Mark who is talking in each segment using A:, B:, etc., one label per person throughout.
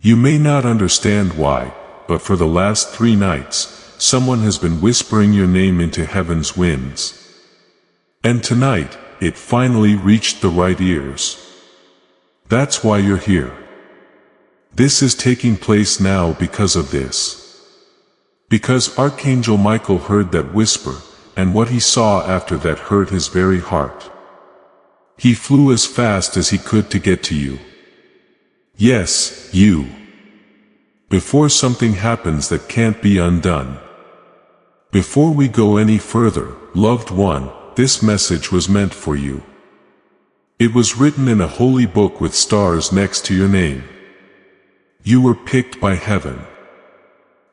A: You may not understand why, but for the last 3 nights, someone has been whispering your name into heaven's winds. And tonight, it finally reached the right ears. That's why you're here. This is taking place now because of this. Because Archangel Michael heard that whisper, and what he saw after that hurt his very heart. He flew as fast as he could to get to you. Yes, you. Before something happens that can't be undone. Before we go any further, loved one, this message was meant for you. It was written in a holy book with stars next to your name. You were picked by heaven.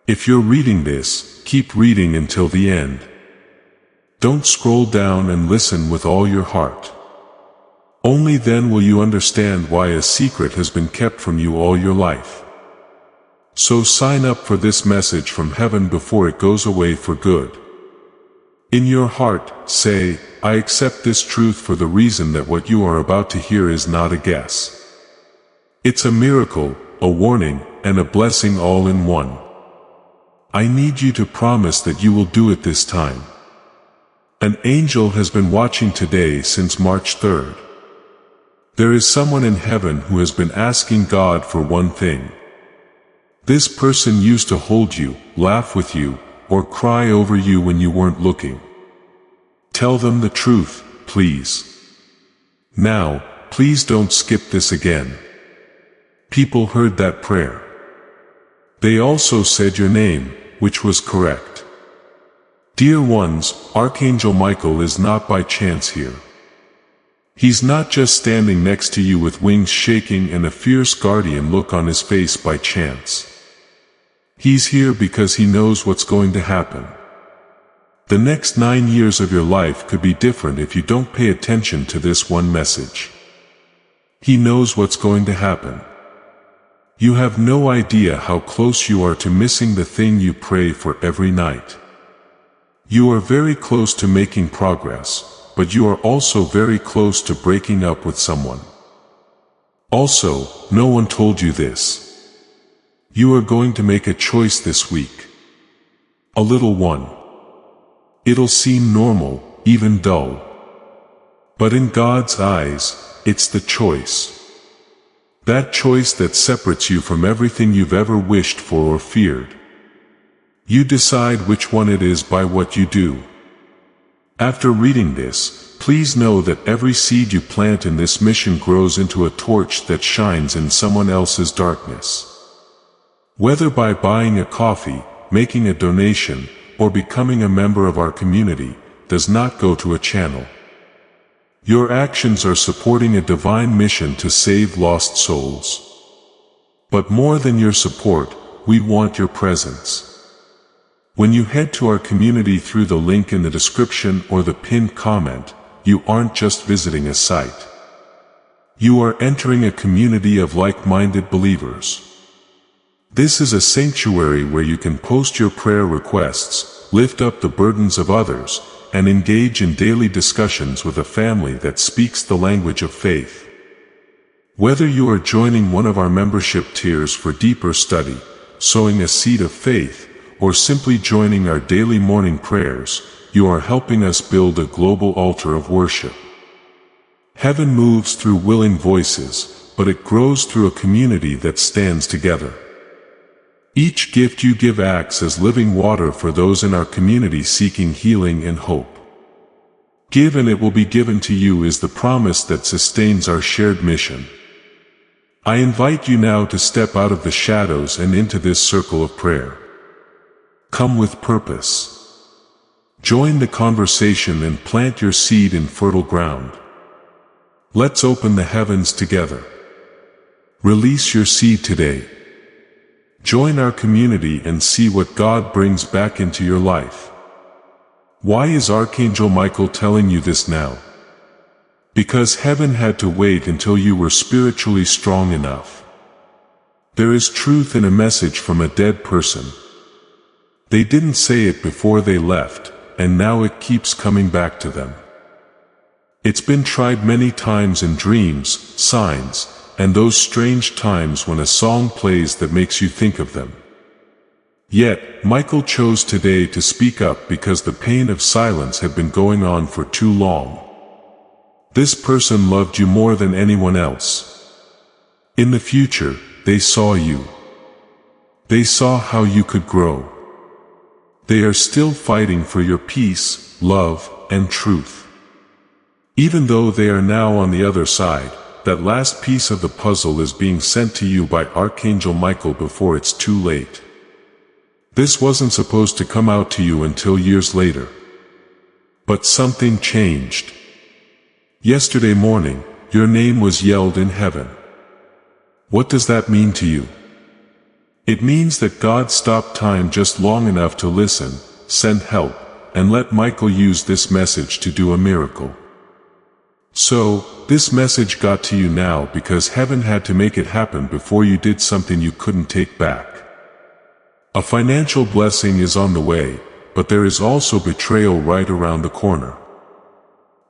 A: If you're reading this, keep reading until the end. Don't scroll down and listen with all your heart. Only then will you understand why a secret has been kept from you all your life. So sign up for this message from heaven before it goes away for good. In your heart, say, I accept this truth for the reason that what you are about to hear is not a guess. It's a miracle, a warning, and a blessing all in one. I need you to promise that you will do it this time. An angel has been watching today since March 3rd. There is someone in heaven who has been asking God for one thing. This person used to hold you, laugh with you, or cry over you when you weren't looking. Tell them the truth, please. Now, please don't skip this again. People heard that prayer. They also said your name, which was correct. Dear ones, Archangel Michael is not by chance here. He's not just standing next to you with wings shaking and a fierce guardian look on his face by chance. He's here because he knows what's going to happen. The next 9 years of your life could be different if you don't pay attention to this one message. He knows what's going to happen. You have no idea how close you are to missing the thing you pray for every night. You are very close to making progress, but you are also very close to breaking up with someone. Also, no one told you this. You are going to make a choice this week. A little one. It'll seem normal, even dull. But in God's eyes, it's the choice. That choice that separates you from everything you've ever wished for or feared. You decide which one it is by what you do. After reading this, please know that every seed you plant in this mission grows into a torch that shines in someone else's darkness. Whether by buying a coffee, making a donation, or becoming a member of our community, does not go to a channel. Your actions are supporting a divine mission to save lost souls. But more than your support, we want your presence. When you head to our community through the link in the description or the pinned comment, you aren't just visiting a site. You are entering a community of like-minded believers. This is a sanctuary where you can post your prayer requests, lift up the burdens of others, and engage in daily discussions with a family that speaks the language of faith. Whether you are joining one of our membership tiers for deeper study, sowing a seed of faith, or simply joining our daily morning prayers, you are helping us build a global altar of worship. Heaven moves through willing voices, but it grows through a community that stands together. Each gift you give acts as living water for those in our community seeking healing and hope. Give and it will be given to you is the promise that sustains our shared mission. I invite you now to step out of the shadows and into this circle of prayer. Come with purpose. Join the conversation and plant your seed in fertile ground. Let's open the heavens together. Release your seed today. Join our community and see what God brings back into your life. Why is Archangel Michael telling you this now? Because heaven had to wait until you were spiritually strong enough. There is truth in a message from a dead person. They didn't say it before they left, and now it keeps coming back to them. It's been tried many times in dreams, signs, and those strange times when a song plays that makes you think of them. Yet, Michael chose today to speak up because the pain of silence had been going on for too long. This person loved you more than anyone else. In the future, they saw you. They saw how you could grow. They are still fighting for your peace, love, and truth. Even though they are now on the other side, that last piece of the puzzle is being sent to you by Archangel Michael before it's too late. This wasn't supposed to come out to you until years later. But something changed. Yesterday morning, your name was yelled in heaven. What does that mean to you? It means that God stopped time just long enough to listen, send help, and let Michael use this message to do a miracle. So, this message got to you now because heaven had to make it happen before you did something you couldn't take back. A financial blessing is on the way, but there is also betrayal right around the corner.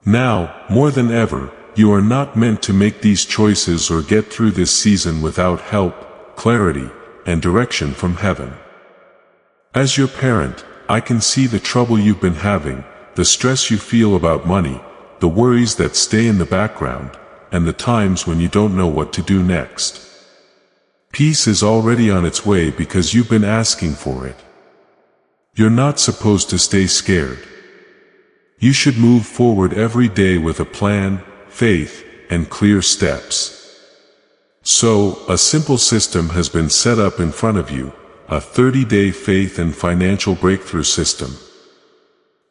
A: Now, more than ever, you are not meant to make these choices or get through this season without help, clarity, and direction from heaven. As your parent, I can see the trouble you've been having, the stress you feel about money, the worries that stay in the background, and the times when you don't know what to do next. Peace is already on its way because you've been asking for it. You're not supposed to stay scared. You should move forward every day with a plan, faith, and clear steps. So, a simple system has been set up in front of you, a 30-day faith and financial breakthrough system.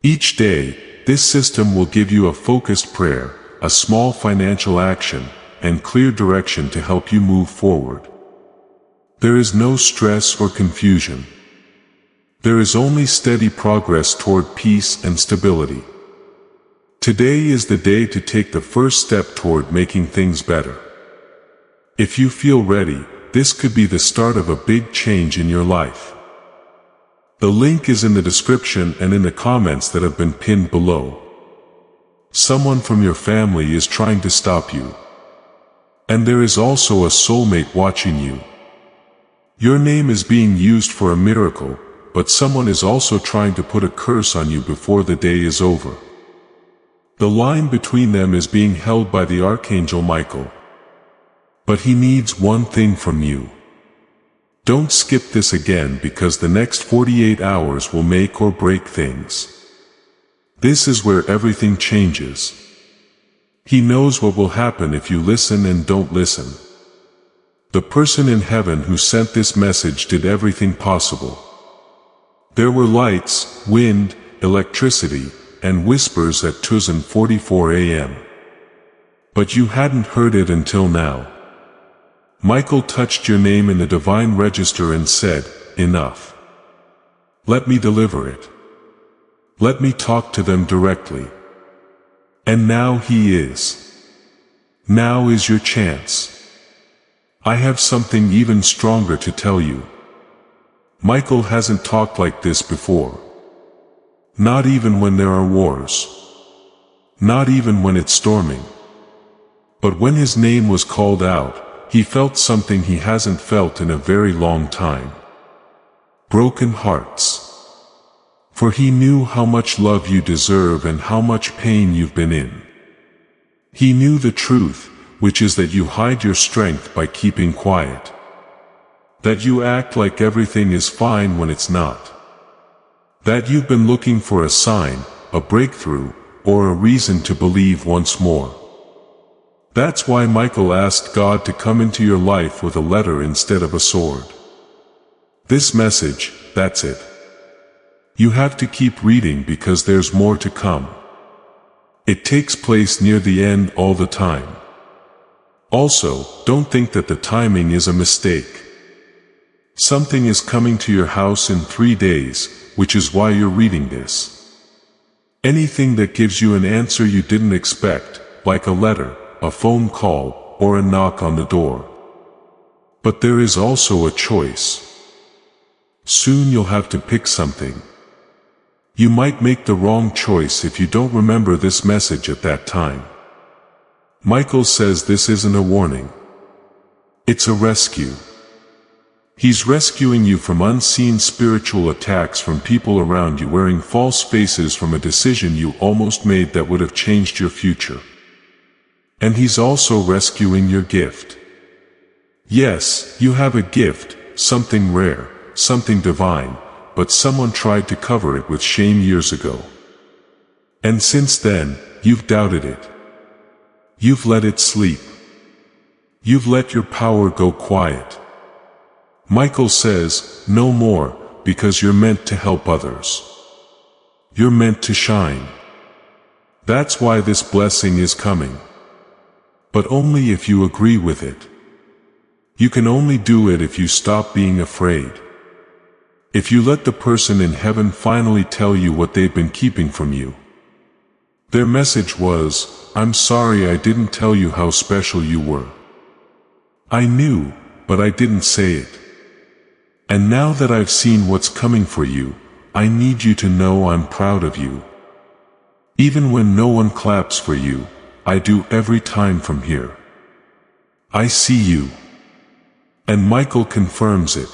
A: Each day, this system will give you a focused prayer, a small financial action, and clear direction to help you move forward. There is no stress or confusion. There is only steady progress toward peace and stability. Today is the day to take the first step toward making things better. If you feel ready, this could be the start of a big change in your life. The link is in the description and in the comments that have been pinned below. Someone from your family is trying to stop you. And there is also a soulmate watching you. Your name is being used for a miracle, but someone is also trying to put a curse on you before the day is over. The line between them is being held by the Archangel Michael. But he needs one thing from you. Don't skip this again because the next 48 hours will make or break things. This is where everything changes. He knows what will happen if you listen and don't listen. The person in heaven who sent this message did everything possible. There were lights, wind, electricity, and whispers at 2:44 a.m. But you hadn't heard it until now. Michael touched your name in the divine register and said, "Enough. Let me deliver it. Let me talk to them directly." And now he is. Now is your chance. I have something even stronger to tell you. Michael hasn't talked like this before. Not even when there are wars. Not even when it's storming. But when his name was called out, he felt something he hasn't felt in a very long time. Broken hearts. For he knew how much love you deserve and how much pain you've been in. He knew the truth, which is that you hide your strength by keeping quiet. That you act like everything is fine when it's not. That you've been looking for a sign, a breakthrough, or a reason to believe once more. That's why Michael asked God to come into your life with a letter instead of a sword. This message, that's it. You have to keep reading because there's more to come. It takes place near the end all the time. Also, don't think that the timing is a mistake. Something is coming to your house in 3 days, which is why you're reading this. Anything that gives you an answer you didn't expect, like a letter, a phone call, or a knock on the door. But there is also a choice. Soon you'll have to pick something. You might make the wrong choice if you don't remember this message at that time. Michael says this isn't a warning. It's a rescue. He's rescuing you from unseen spiritual attacks from people around you wearing false faces from a decision you almost made that would have changed your future. And he's also rescuing your gift. Yes, you have a gift, something rare, something divine, but someone tried to cover it with shame years ago. And since then, you've doubted it. You've let it sleep. You've let your power go quiet. Michael says, no more, because you're meant to help others. You're meant to shine. That's why this blessing is coming. But only if you agree with it. You can only do it if you stop being afraid. If you let the person in heaven finally tell you what they've been keeping from you. Their message was, I'm sorry I didn't tell you how special you were. I knew, but I didn't say it. And now that I've seen what's coming for you, I need you to know I'm proud of you. Even when no one claps for you, I do every time from here. I see you. And Michael confirms it.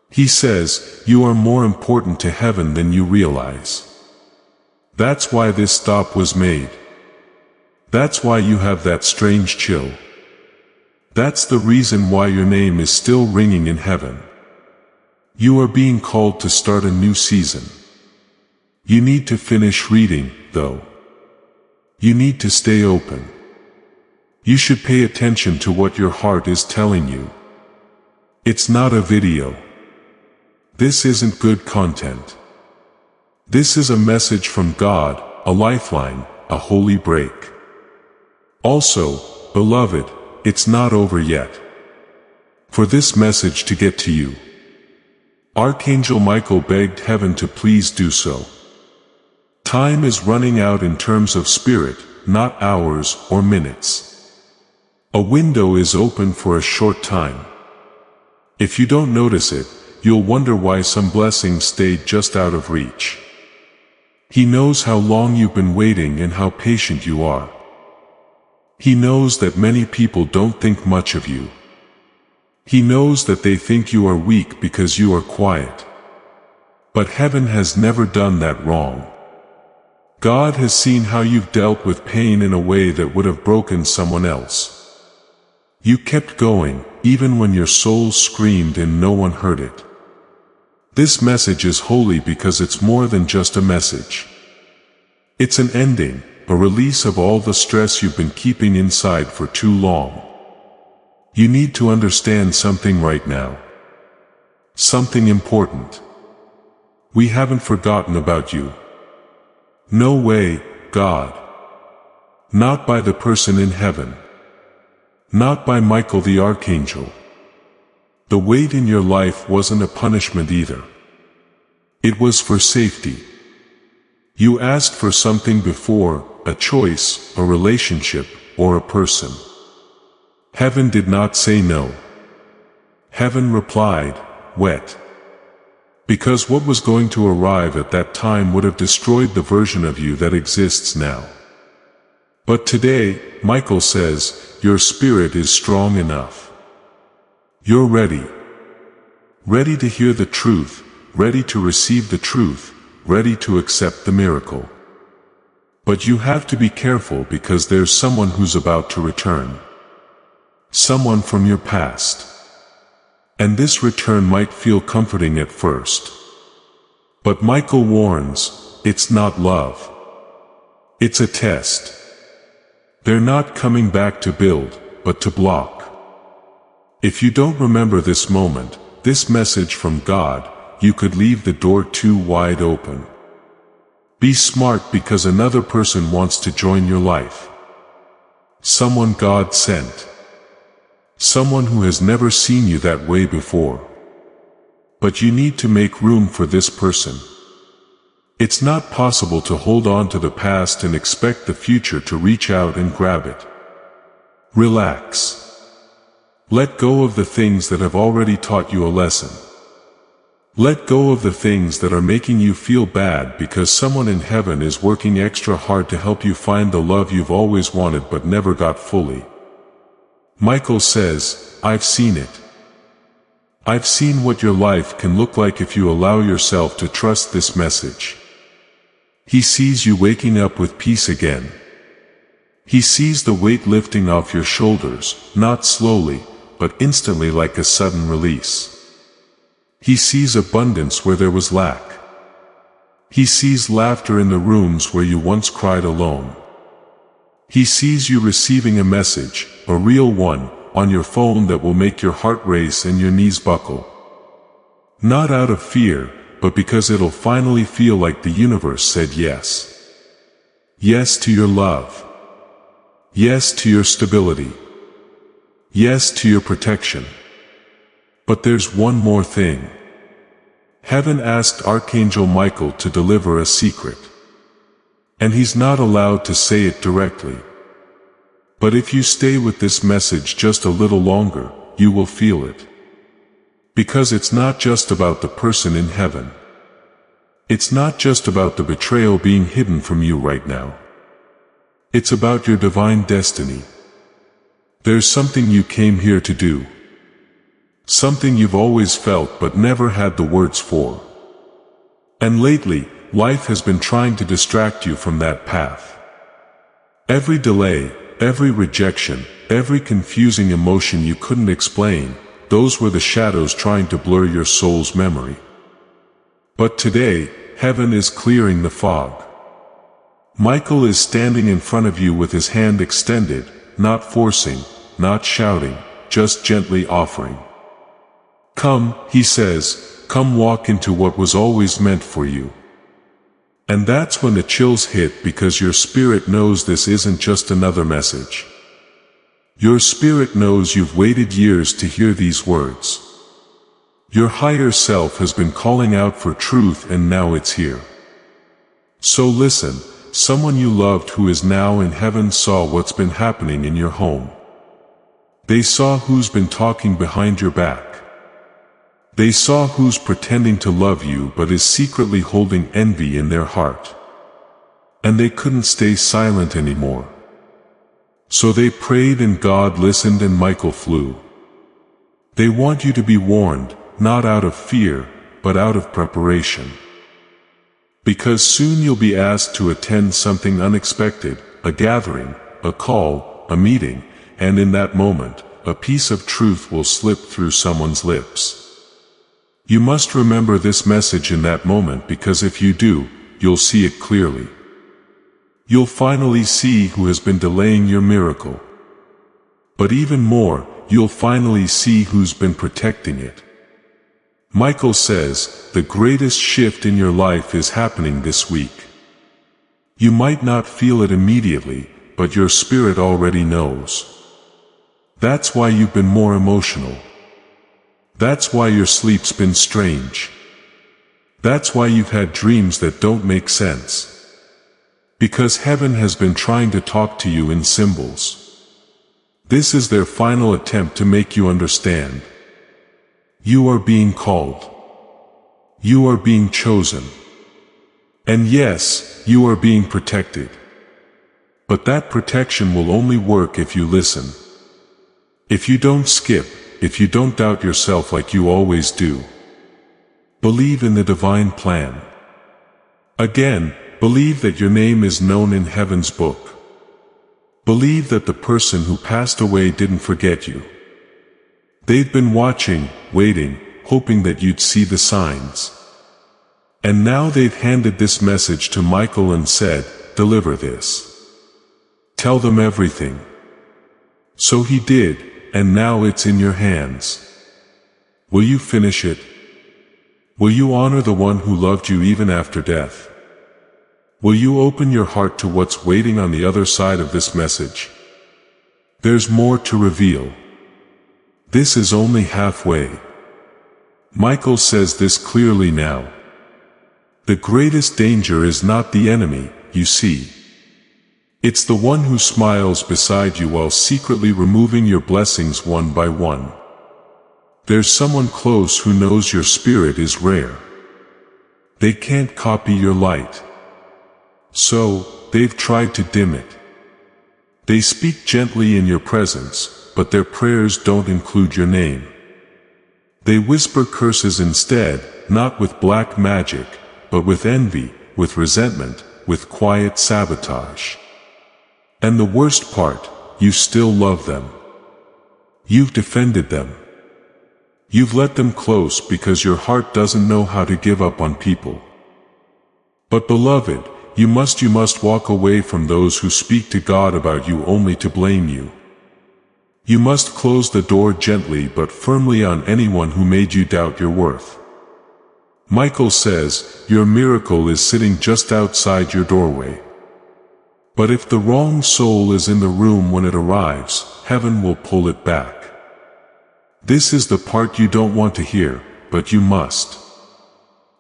A: He says, you are more important to heaven than you realize. That's why this stop was made. That's why you have that strange chill. That's the reason why your name is still ringing in heaven. You are being called to start a new season. You need to finish reading, though. You need to stay open. You should pay attention to what your heart is telling you. It's not a video. This isn't good content. This is a message from God, a lifeline, a holy break. Also, beloved, it's not over yet. For this message to get to you, Archangel Michael begged heaven to please do so. Time is running out in terms of spirit, not hours or minutes. A window is open for a short time. If you don't notice it, you'll wonder why some blessings stayed just out of reach. He knows how long you've been waiting and how patient you are. He knows that many people don't think much of you. He knows that they think you are weak because you are quiet. But heaven has never done that wrong. God has seen how you've dealt with pain in a way that would have broken someone else. You kept going, even when your soul screamed and no one heard it. This message is holy because it's more than just a message. It's an ending, a release of all the stress you've been keeping inside for too long. You need to understand something right now. Something important. We haven't forgotten about you. No way, God. Not by the person in heaven. Not by Michael the Archangel. The weight in your life wasn't a punishment either. It was for safety. You asked for something before, a choice, a relationship, or a person. Heaven did not say no. Heaven replied, wet. Because what was going to arrive at that time would have destroyed the version of you that exists now. But today, Michael says, your spirit is strong enough. You're ready. Ready to hear the truth, ready to receive the truth, ready to accept the miracle. But you have to be careful because there's someone who's about to return. Someone from your past. And this return might feel comforting at first. But Michael warns, it's not love. It's a test. They're not coming back to build, but to block. If you don't remember this moment, this message from God, you could leave the door too wide open. Be smart because another person wants to join your life. Someone God sent. Someone who has never seen you that way before. But you need to make room for this person. It's not possible to hold on to the past and expect the future to reach out and grab it. Relax. Let go of the things that have already taught you a lesson. Let go of the things that are making you feel bad because someone in heaven is working extra hard to help you find the love you've always wanted but never got fully. Michael says, I've seen it. I've seen what your life can look like if you allow yourself to trust this message. He sees you waking up with peace again. He sees the weight lifting off your shoulders, not slowly, but instantly, like a sudden release. He sees abundance where there was lack. He sees laughter in the rooms where you once cried alone. He sees you receiving a message, a real one, on your phone that will make your heart race and your knees buckle. Not out of fear, but because it'll finally feel like the universe said yes. Yes to your love. Yes to your stability. Yes to your protection. But there's one more thing. Heaven asked Archangel Michael to deliver a secret. And he's not allowed to say it directly. But if you stay with this message just a little longer, you will feel it. Because it's not just about the person in heaven. It's not just about the betrayal being hidden from you right now. It's about your divine destiny. There's something you came here to do. Something you've always felt but never had the words for. And lately, life has been trying to distract you from that path. Every delay, every rejection, every confusing emotion you couldn't explain, those were the shadows trying to blur your soul's memory. But today, heaven is clearing the fog. Michael is standing in front of you with his hand extended, not forcing, not shouting, just gently offering. Come, he says, come walk into what was always meant for you. And that's when the chills hit, because your spirit knows this isn't just another message. Your spirit knows you've waited years to hear these words. Your higher self has been calling out for truth, and now it's here. So listen, someone you loved who is now in heaven saw what's been happening in your home. They saw who's been talking behind your back. They saw who's pretending to love you but is secretly holding envy in their heart. And they couldn't stay silent anymore. So they prayed and God listened and Michael flew. They want you to be warned, not out of fear, but out of preparation. Because soon you'll be asked to attend something unexpected, a gathering, a call, a meeting, and in that moment, a piece of truth will slip through someone's lips. You must remember this message in that moment, because if you do, you'll see it clearly. You'll finally see who has been delaying your miracle. But even more, you'll finally see who's been protecting it. Michael says, the greatest shift in your life is happening this week. You might not feel it immediately, but your spirit already knows. That's why you've been more emotional. That's why your sleep's been strange. That's why you've had dreams that don't make sense. Because heaven has been trying to talk to you in symbols. This is their final attempt to make you understand. You are being called. You are being chosen. And yes, you are being protected. But that protection will only work if you listen. If you don't skip, if you don't doubt yourself like you always do. Believe in the divine plan. Again, believe that your name is known in heaven's book. Believe that the person who passed away didn't forget you. They've been watching, waiting, hoping that you'd see the signs. And now they've handed this message to Michael and said, deliver this. Tell them everything. So he did, and now it's in your hands. Will you finish it? Will you honor the one who loved you even after death? Will you open your heart to what's waiting on the other side of this message? There's more to reveal. This is only halfway. Michael says this clearly now. The greatest danger is not the enemy, you see. It's the one who smiles beside you while secretly removing your blessings one by one. There's someone close who knows your spirit is rare. They can't copy your light. So, they've tried to dim it. They speak gently in your presence, but their prayers don't include your name. They whisper curses instead, not with black magic, but with envy, with resentment, with quiet sabotage. And the worst part, you still love them. You've defended them. You've let them close because your heart doesn't know how to give up on people. But beloved, you must walk away from those who speak to God about you only to blame you. You must close the door gently but firmly on anyone who made you doubt your worth. Michael says, your miracle is sitting just outside your doorway. But if the wrong soul is in the room when it arrives, heaven will pull it back. This is the part you don't want to hear, but you must.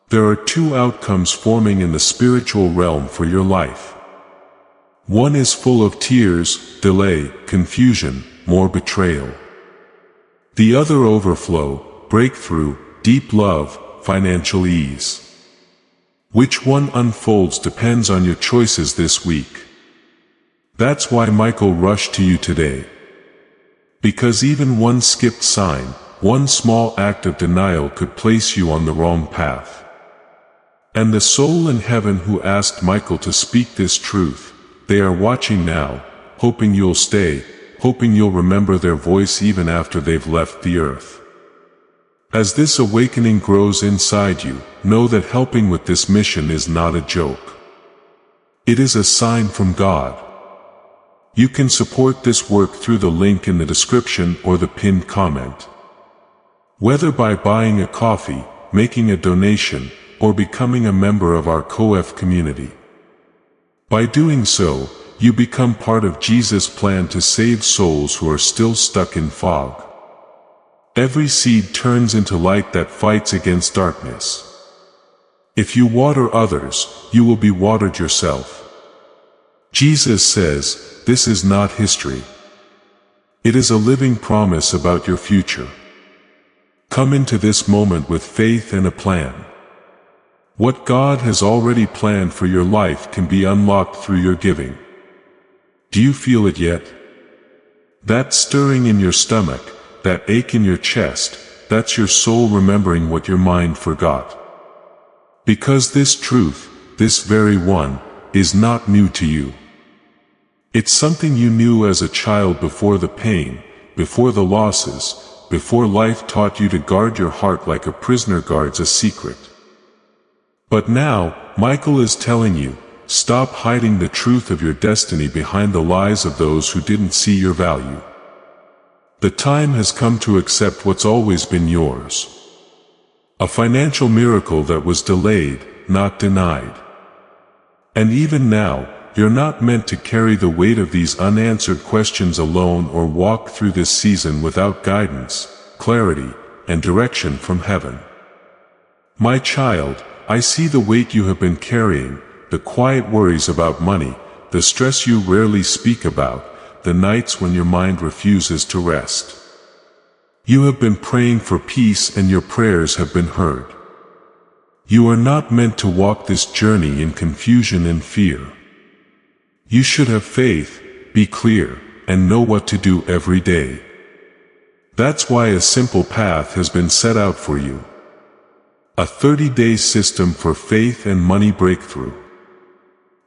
A: There are two outcomes forming in the spiritual realm for your life. One is full of tears, delay, confusion, more betrayal. The other overflow, breakthrough, deep love, financial ease. Which one unfolds depends on your choices this week. That's why Michael rushed to you today. Because even one skipped sign, one small act of denial could place you on the wrong path. And the soul in heaven who asked Michael to speak this truth, they are watching now, hoping you'll stay, hoping you'll remember their voice even after they've left the earth. As this awakening grows inside you, know that helping with this mission is not a joke. It is a sign from God. You can support this work through the link in the description or the pinned comment. Whether by buying a coffee, making a donation, or becoming a member of our COF community. By doing so, you become part of Jesus' plan to save souls who are still stuck in fog. Every seed turns into light that fights against darkness. If you water others, you will be watered yourself. Jesus says, this is not history. It is a living promise about your future. Come into this moment with faith and a plan. What God has already planned for your life can be unlocked through your giving. Do you feel it yet? That stirring in your stomach, that ache in your chest, that's your soul remembering what your mind forgot. Because this truth, this very one, is not new to you. It's something you knew as a child before the pain, before the losses, before life taught you to guard your heart like a prisoner guards a secret. But now, Michael is telling you, stop hiding the truth of your destiny behind the lies of those who didn't see your value. The time has come to accept what's always been yours. A financial miracle that was delayed, not denied. And even now, you're not meant to carry the weight of these unanswered questions alone or walk through this season without guidance, clarity, and direction from heaven. My child, I see the weight you have been carrying, the quiet worries about money, the stress you rarely speak about, the nights when your mind refuses to rest. You have been praying for peace and your prayers have been heard. You are not meant to walk this journey in confusion and fear. You should have faith, be clear, and know what to do every day. That's why a simple path has been set out for you. A 30-day system for faith and money breakthrough.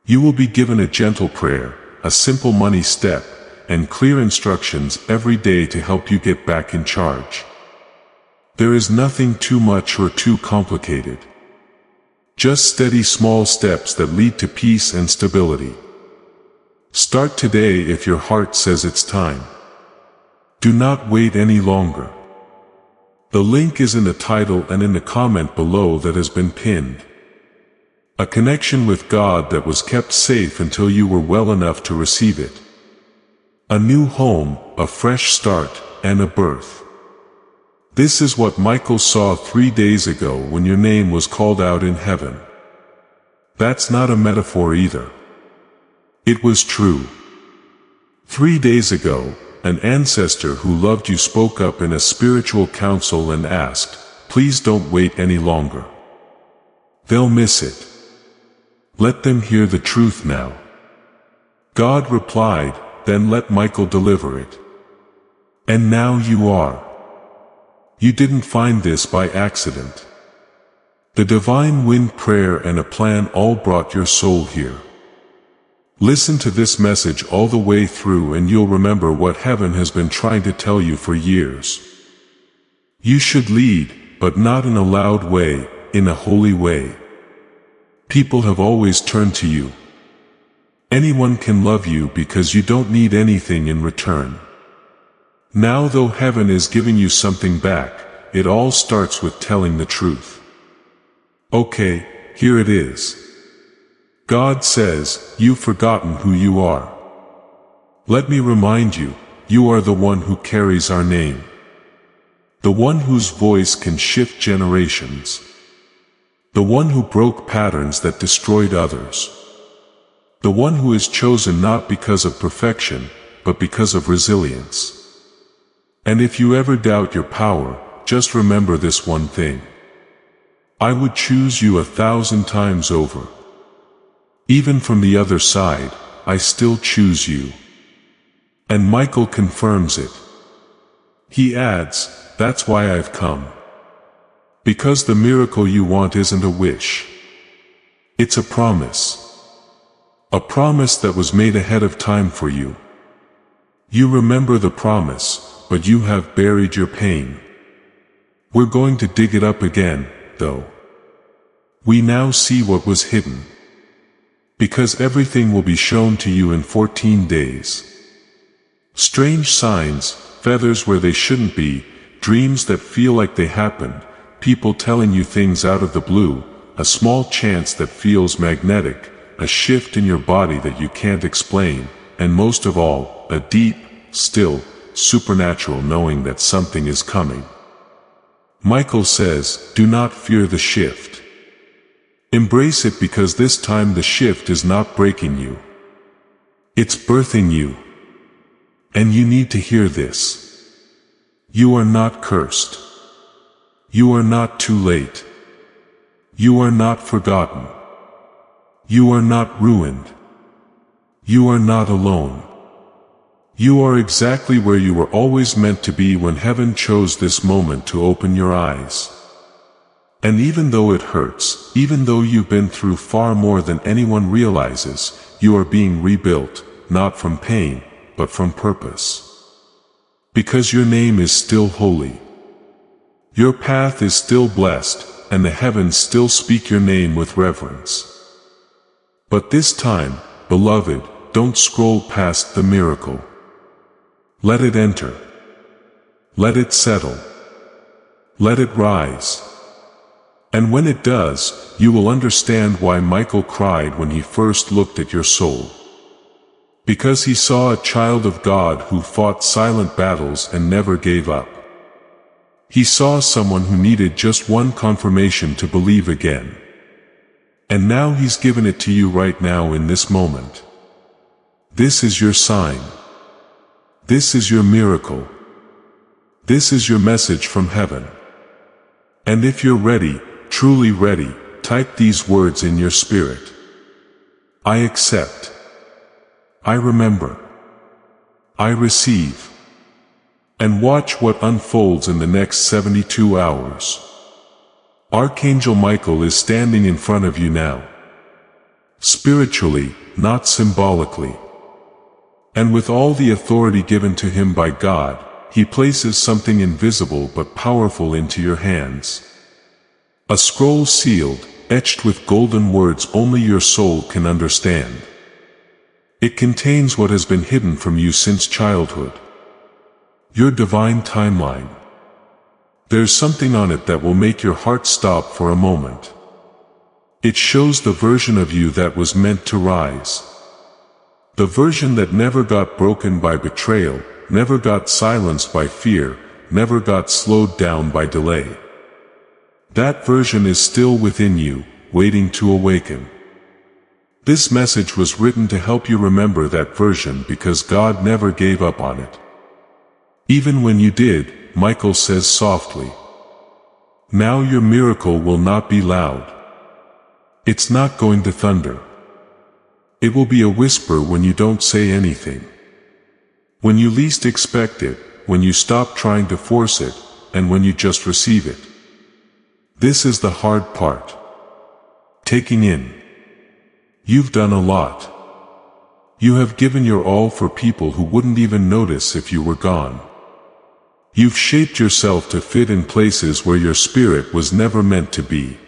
A: You will be given a gentle prayer, a simple money step, and clear instructions every day to help you get back in charge. There is nothing too much or too complicated. Just steady small steps that lead to peace and stability. Start today if your heart says it's time. Do not wait any longer. The link is in the title and in the comment below that has been pinned. A connection with God that was kept safe until you were well enough to receive it. A new home, a fresh start, and a birth. This is what Michael saw 3 days ago when your name was called out in heaven. That's not a metaphor either. It was true. 3 days ago, an ancestor who loved you spoke up in a spiritual council and asked, please don't wait any longer. They'll miss it. Let them hear the truth now. God replied, then let Michael deliver it. And now you are. You didn't find this by accident. The divine wind prayer and a plan all brought your soul here. Listen to this message all the way through and you'll remember what heaven has been trying to tell you for years. You should lead, but not in a loud way, in a holy way. People have always turned to you. Anyone can love you because you don't need anything in return. Now though heaven is giving you something back, it all starts with telling the truth. Okay, here it is. God says, you've forgotten who you are. Let me remind you, you are the one who carries our name. The one whose voice can shift generations. The one who broke patterns that destroyed others. The one who is chosen not because of perfection, but because of resilience. And if you ever doubt your power, just remember this one thing. I would choose you 1,000 times over. Even from the other side, I still choose you. And Michael confirms it. He adds, that's why I've come. Because the miracle you want isn't a wish. It's a promise. A promise that was made ahead of time for you. You remember the promise, but you have buried your pain. We're going to dig it up again, though. We now see what was hidden. Because everything will be shown to you in 14 days. Strange signs, feathers where they shouldn't be, dreams that feel like they happened, people telling you things out of the blue, a small chance that feels magnetic, a shift in your body that you can't explain, and most of all, a deep, still, supernatural knowing that something is coming. Michael says, do not fear the shift. Embrace it because this time the shift is not breaking you. It's birthing you. And you need to hear this. You are not cursed. You are not too late. You are not forgotten. You are not ruined. You are not alone. You are exactly where you were always meant to be when heaven chose this moment to open your eyes. And even though it hurts, even though you've been through far more than anyone realizes, you are being rebuilt, not from pain, but from purpose. Because your name is still holy. Your path is still blessed, and the heavens still speak your name with reverence. But this time, beloved, don't scroll past the miracle. Let it enter. Let it settle. Let it rise. And when it does, you will understand why Michael cried when he first looked at your soul. Because he saw a child of God who fought silent battles and never gave up. He saw someone who needed just one confirmation to believe again. And now he's given it to you right now in this moment. This is your sign. This is your miracle. This is your message from heaven. And if you're ready, truly ready, type these words in your spirit. I accept. I remember. I receive. And watch what unfolds in the next 72 hours. Archangel Michael is standing in front of you now. Spiritually, not symbolically. And with all the authority given to him by God, he places something invisible but powerful into your hands. A scroll sealed, etched with golden words only your soul can understand. It contains what has been hidden from you since childhood. Your divine timeline. There's something on it that will make your heart stop for a moment. It shows the version of you that was meant to rise. The version that never got broken by betrayal, never got silenced by fear, never got slowed down by delay. That version is still within you, waiting to awaken. This message was written to help you remember that version because God never gave up on it. Even when you did, Michael says softly. Now your miracle will not be loud. It's not going to thunder. It will be a whisper when you don't say anything. When you least expect it, when you stop trying to force it, and when you just receive it. This is the hard part. Taking in. You've done a lot. You have given your all for people who wouldn't even notice if you were gone. You've shaped yourself to fit in places where your spirit was never meant to be.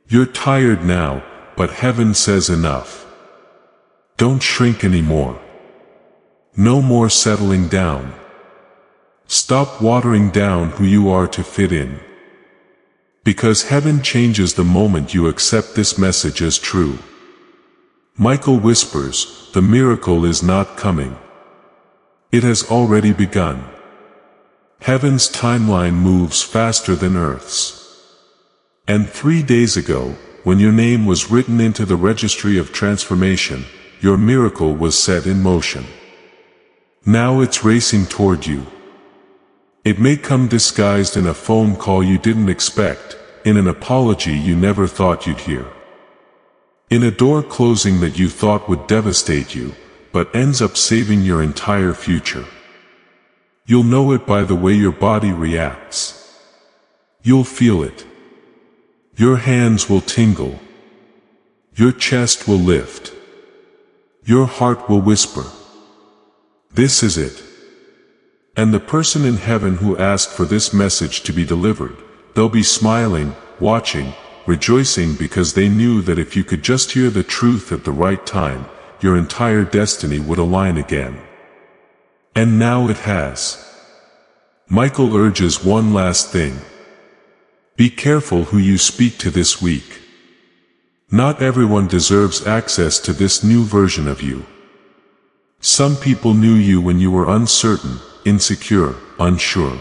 A: You're tired now, but heaven says enough. Don't shrink anymore. No more settling down. Stop watering down who you are to fit in. Because heaven changes the moment you accept this message as true. Michael whispers, the miracle is not coming. It has already begun. Heaven's timeline moves faster than Earth's. And 3 days ago, when your name was written into the registry of transformation, your miracle was set in motion. Now it's racing toward you. It may come disguised in a phone call you didn't expect, in an apology you never thought you'd hear. In a door closing that you thought would devastate you, but ends up saving your entire future. You'll know it by the way your body reacts. You'll feel it. Your hands will tingle. Your chest will lift. Your heart will whisper. This is it. And the person in heaven who asked for this message to be delivered, they'll be smiling, watching, rejoicing because they knew that if you could just hear the truth at the right time, your entire destiny would align again. And now it has. Michael urges one last thing. Be careful who you speak to this week. Not everyone deserves access to this new version of you. Some people knew you when you were uncertain, insecure, unsure.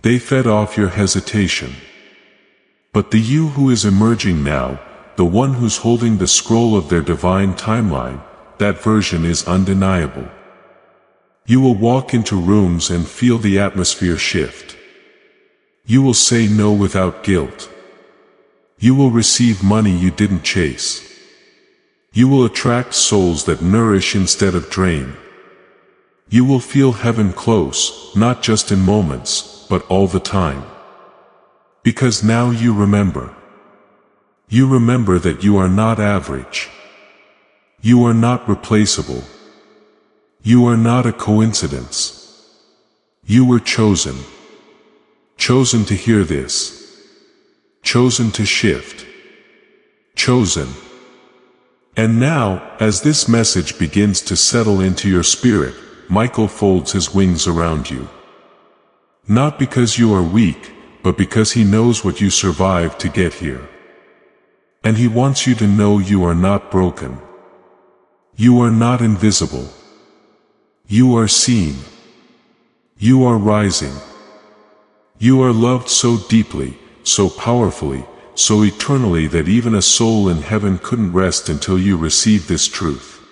A: They fed off your hesitation. But the you who is emerging now, the one who's holding the scroll of their divine timeline, that version is undeniable. You will walk into rooms and feel the atmosphere shift. You will say no without guilt. You will receive money you didn't chase. You will attract souls that nourish instead of drain. You will feel heaven close, not just in moments, but all the time. Because now you remember. You remember that you are not average. You are not replaceable. You are not a coincidence. You were chosen. Chosen to hear this. Chosen to shift. Chosen. And now, as this message begins to settle into your spirit, Michael folds his wings around you. Not because you are weak, but because he knows what you survived to get here. And he wants you to know you are not broken. You are not invisible. You are seen. You are rising. You are loved so deeply, so powerfully, so eternally that even a soul in heaven couldn't rest until you received this truth.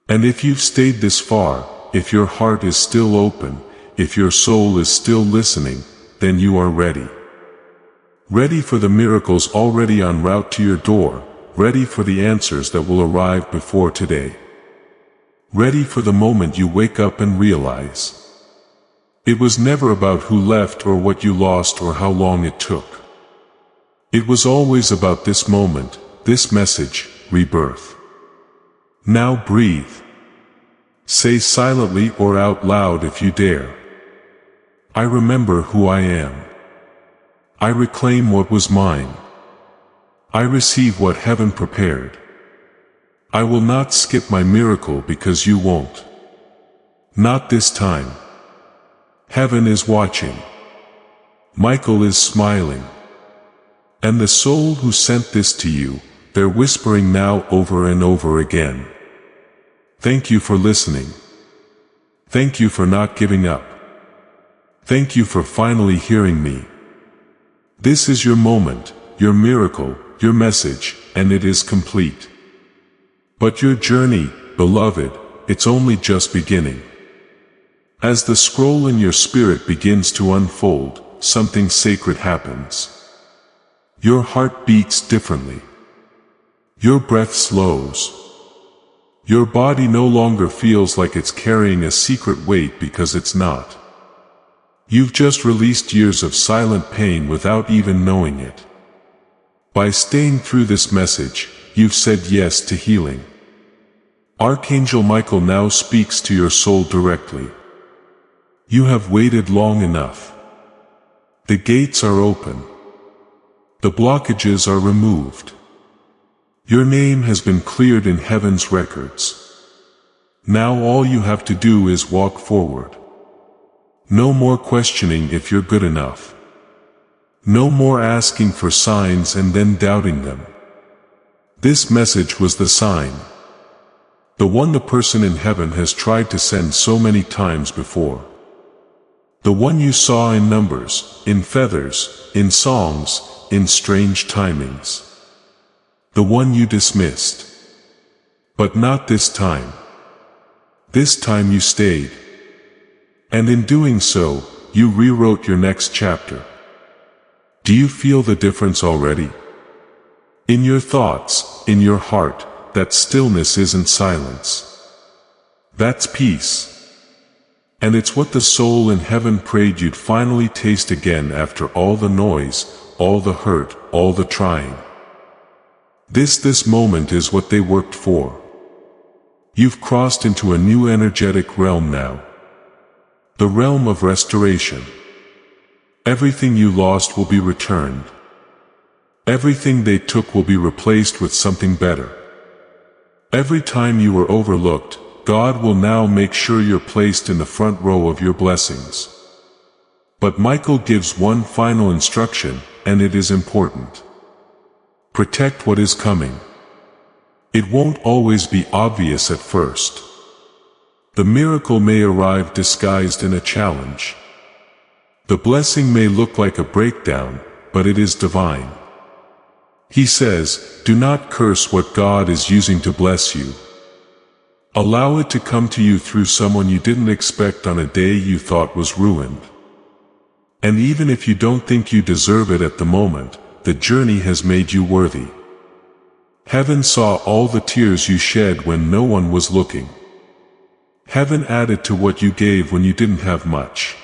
A: And if you've stayed this far, if your heart is still open, if your soul is still listening, then you are ready. Ready for the miracles already en route to your door, ready for the answers that will arrive before today. Ready for the moment you wake up and realize. It was never about who left or what you lost or how long it took. It was always about this moment, this message, rebirth. Now breathe. Say silently or out loud if you dare. I remember who I am. I reclaim what was mine. I receive what heaven prepared. I will not skip my miracle because you won't. Not this time. Heaven is watching. Michael is smiling. And the soul who sent this to you, they're whispering now over and over again. Thank you for listening. Thank you for not giving up. Thank you for finally hearing me. This is your moment, your miracle, your message, and it is complete. But your journey, beloved, it's only just beginning. As the scroll in your spirit begins to unfold, something sacred happens. Your heart beats differently. Your breath slows. Your body no longer feels like it's carrying a secret weight because it's not. You've just released years of silent pain without even knowing it. By staying through this message, you've said yes to healing. Archangel Michael now speaks to your soul directly. You have waited long enough. The gates are open. The blockages are removed. Your name has been cleared in heaven's records. Now all you have to do is walk forward. No more questioning if you're good enough. No more asking for signs and then doubting them. This message was the sign. The one the person in heaven has tried to send so many times before. The one you saw in numbers, in feathers, in songs, in strange timings. The one you dismissed. But not this time. This time you stayed. And in doing so, you rewrote your next chapter. Do you feel the difference already? In your thoughts, in your heart, that stillness isn't silence. That's peace. And it's what the soul in heaven prayed you'd finally taste again after all the noise, all the hurt, all the trying. This moment is what they worked for. You've crossed into a new energetic realm now. The realm of restoration. Everything you lost will be returned. Everything they took will be replaced with something better. Every time you were overlooked, God will now make sure you're placed in the front row of your blessings. But Michael gives one final instruction, and it is important. Protect what is coming. It won't always be obvious at first. The miracle may arrive disguised in a challenge. The blessing may look like a breakdown, but it is divine. He says, do not curse what God is using to bless you. Allow it to come to you through someone you didn't expect on a day you thought was ruined. And even if you don't think you deserve it at the moment, the journey has made you worthy. Heaven saw all the tears you shed when no one was looking. Heaven added to what you gave when you didn't have much.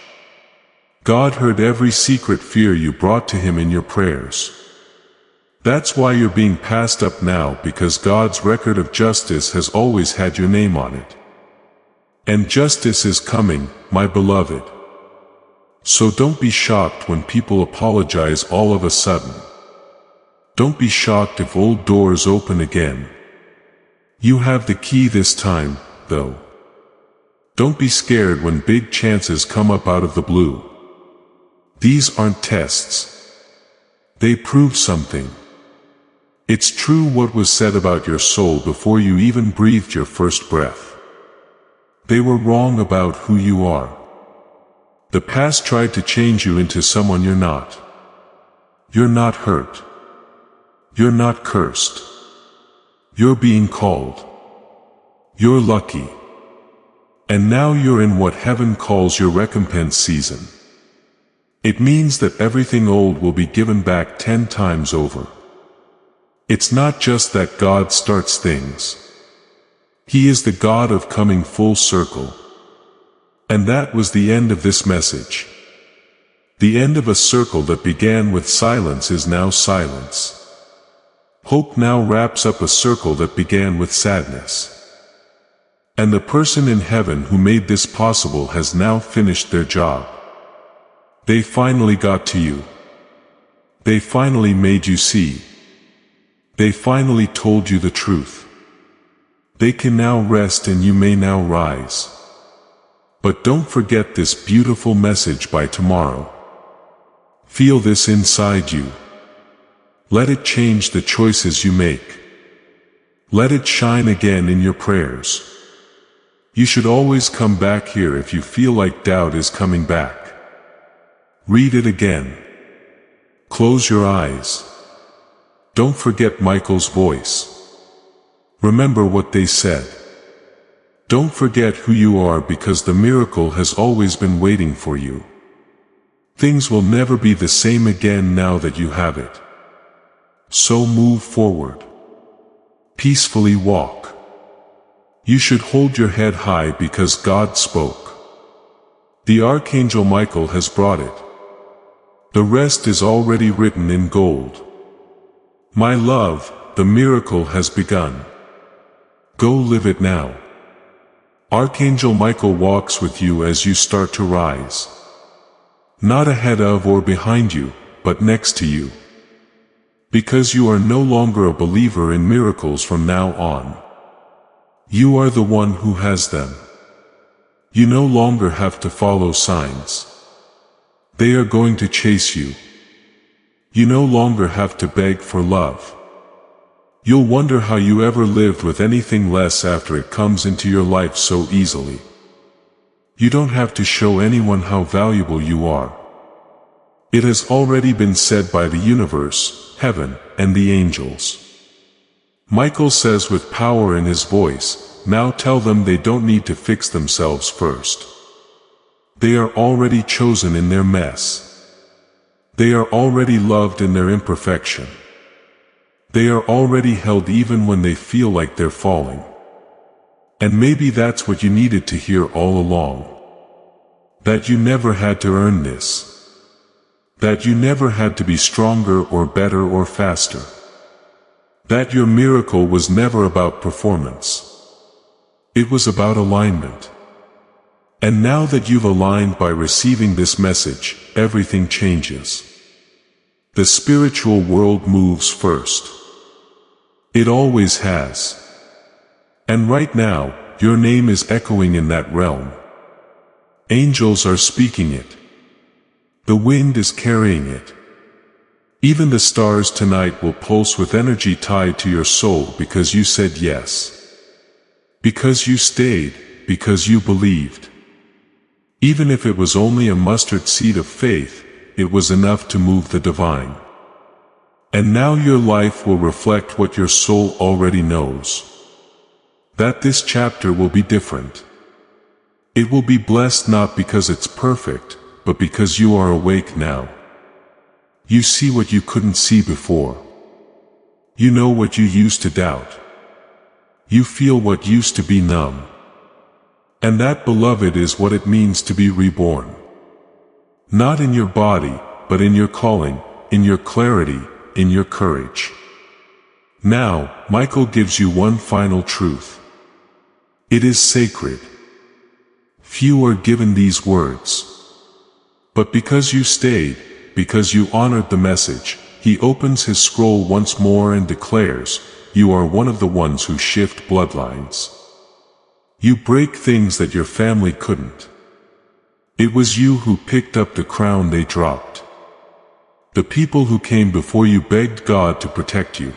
A: God heard every secret fear you brought to Him in your prayers. That's why you're being passed up now, because God's record of justice has always had your name on it. And justice is coming, my beloved. So don't be shocked when people apologize all of a sudden. Don't be shocked if old doors open again. You have the key this time, though. Don't be scared when big chances come up out of the blue. These aren't tests. They prove something. It's true what was said about your soul before you even breathed your first breath. They were wrong about who you are. The past tried to change you into someone you're not. You're not hurt. You're not cursed. You're being called. You're lucky. And now you're in what heaven calls your recompense season. It means that everything old will be given back 10 times over. It's not just that God starts things. He is the God of coming full circle. And that was the end of this message. The end of a circle that began with silence is now silence. Hope now wraps up a circle that began with sadness. And the person in heaven who made this possible has now finished their job. They finally got to you. They finally made you see. They finally told you the truth. They can now rest and you may now rise. But don't forget this beautiful message by tomorrow. Feel this inside you. Let it change the choices you make. Let it shine again in your prayers. You should always come back here if you feel like doubt is coming back. Read it again. Close your eyes. Don't forget Michael's voice. Remember what they said. Don't forget who you are, because the miracle has always been waiting for you. Things will never be the same again now that you have it. So move forward. Peacefully walk. You should hold your head high because God spoke. The Archangel Michael has brought it. The rest is already written in gold. My love, the miracle has begun. Go live it now. Archangel Michael walks with you as you start to rise. Not ahead of or behind you, but next to you. Because you are no longer a believer in miracles from now on. You are the one who has them. You no longer have to follow signs. They are going to chase you. You no longer have to beg for love. You'll wonder how you ever lived with anything less after it comes into your life so easily. You don't have to show anyone how valuable you are. It has already been said by the universe, heaven, and the angels. Michael says with power in his voice, now tell them they don't need to fix themselves first. They are already chosen in their mess. They are already loved in their imperfection. They are already held even when they feel like they're falling. And maybe that's what you needed to hear all along. That you never had to earn this. That you never had to be stronger or better or faster. That your miracle was never about performance. It was about alignment. And now that you've aligned by receiving this message, everything changes. The spiritual world moves first. It always has. And right now, your name is echoing in that realm. Angels are speaking it. The wind is carrying it. Even the stars tonight will pulse with energy tied to your soul because you said yes. Because you stayed, because you believed. Even if it was only a mustard seed of faith, it was enough to move the divine. And now your life will reflect what your soul already knows. That this chapter will be different. It will be blessed not because it's perfect, but because you are awake now. You see what you couldn't see before. You know what you used to doubt. You feel what used to be numb. And that, beloved, is what it means to be reborn. Not in your body, but in your calling, in your clarity, in your courage. Now, Michael gives you one final truth. It is sacred. Few are given these words. But because you stayed, because you honored the message, he opens his scroll once more and declares, you are one of the ones who shift bloodlines. You break things that your family couldn't. It was you who picked up the crown they dropped. The people who came before you begged God to protect you.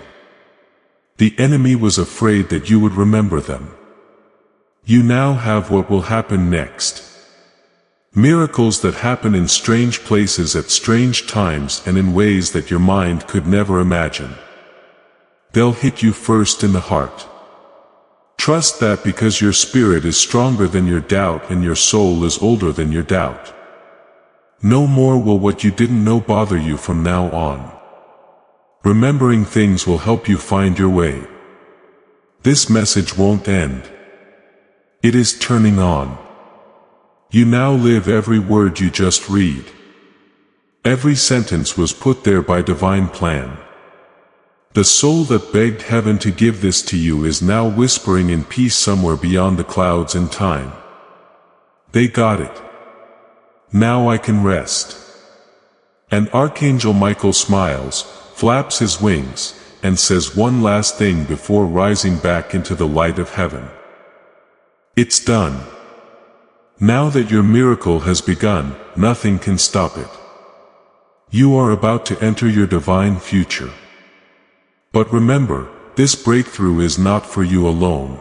A: The enemy was afraid that you would remember them. You now have what will happen next. Miracles that happen in strange places at strange times and in ways that your mind could never imagine. They'll hit you first in the heart. Trust that because your spirit is stronger than your doubt and your soul is older than your doubt. No more will what you didn't know bother you from now on. Remembering things will help you find your way. This message won't end. It is turning on. You now live every word you just read. Every sentence was put there by divine plan. The soul that begged heaven to give this to you is now whispering in peace somewhere beyond the clouds and time. They got it. Now I can rest. And Archangel Michael smiles, flaps his wings, and says one last thing before rising back into the light of heaven. It's done. Now that your miracle has begun, nothing can stop it. You are about to enter your divine future. But remember, this breakthrough is not for you alone.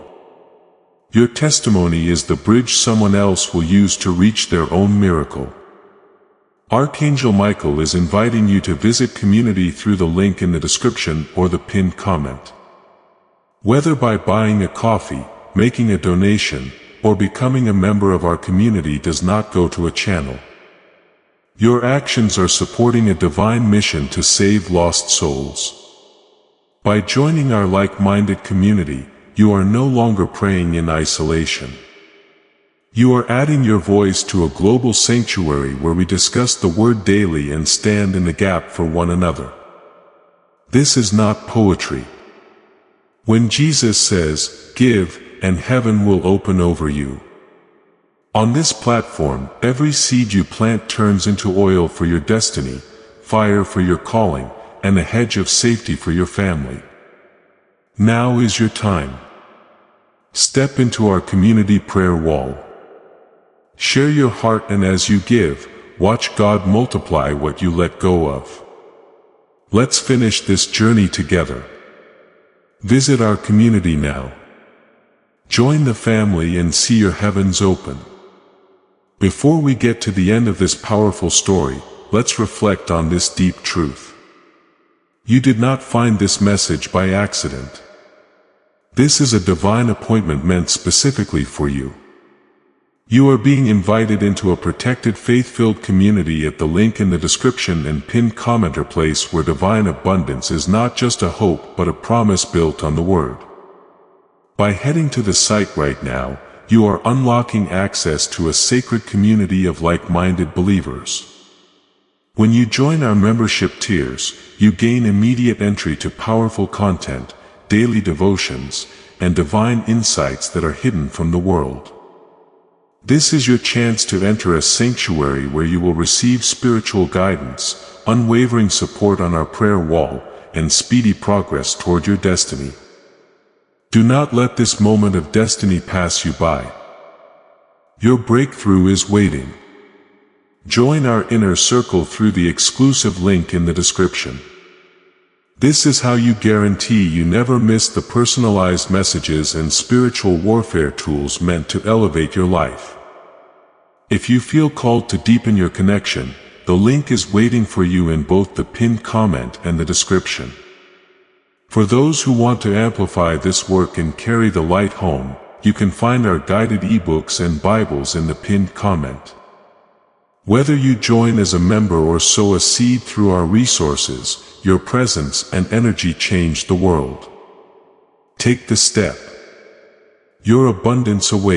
A: Your testimony is the bridge someone else will use to reach their own miracle. Archangel Michael is inviting you to visit community through the link in the description or the pinned comment. Whether by buying a coffee, making a donation, or becoming a member of our community does not go to a channel. Your actions are supporting a divine mission to save lost souls. By joining our like-minded community, you are no longer praying in isolation. You are adding your voice to a global sanctuary where we discuss the Word daily and stand in the gap for one another. This is not poetry. When Jesus says, "Give, and heaven will open over you." On this platform, every seed you plant turns into oil for your destiny, fire for your calling, and a hedge of safety for your family. Now is your time. Step into our community prayer wall. Share your heart, and as you give, watch God multiply what you let go of. Let's finish this journey together. Visit our community now. Join the family and see your heavens open. Before we get to the end of this powerful story, let's reflect on this deep truth. You did not find this message by accident. This is a divine appointment meant specifically for you. You are being invited into a protected faith-filled community at the link in the description and pinned comment, or place where divine abundance is not just a hope but a promise built on the Word. By heading to the site right now, you are unlocking access to a sacred community of like-minded believers. When you join our membership tiers, you gain immediate entry to powerful content, daily devotions, and divine insights that are hidden from the world. This is your chance to enter a sanctuary where you will receive spiritual guidance, unwavering support on our prayer wall, and speedy progress toward your destiny. Do not let this moment of destiny pass you by. Your breakthrough is waiting. Join our inner circle through the exclusive link in the description. This is how you guarantee you never miss the personalized messages and spiritual warfare tools meant to elevate your life. If you feel called to deepen your connection, the link is waiting for you in both the pinned comment and the description. For those who want to amplify this work and carry the light home, you can find our guided ebooks and Bibles in the pinned comment. Whether you join as a member or sow a seed through our resources, your presence and energy change the world. Take the step. Your abundance awaits.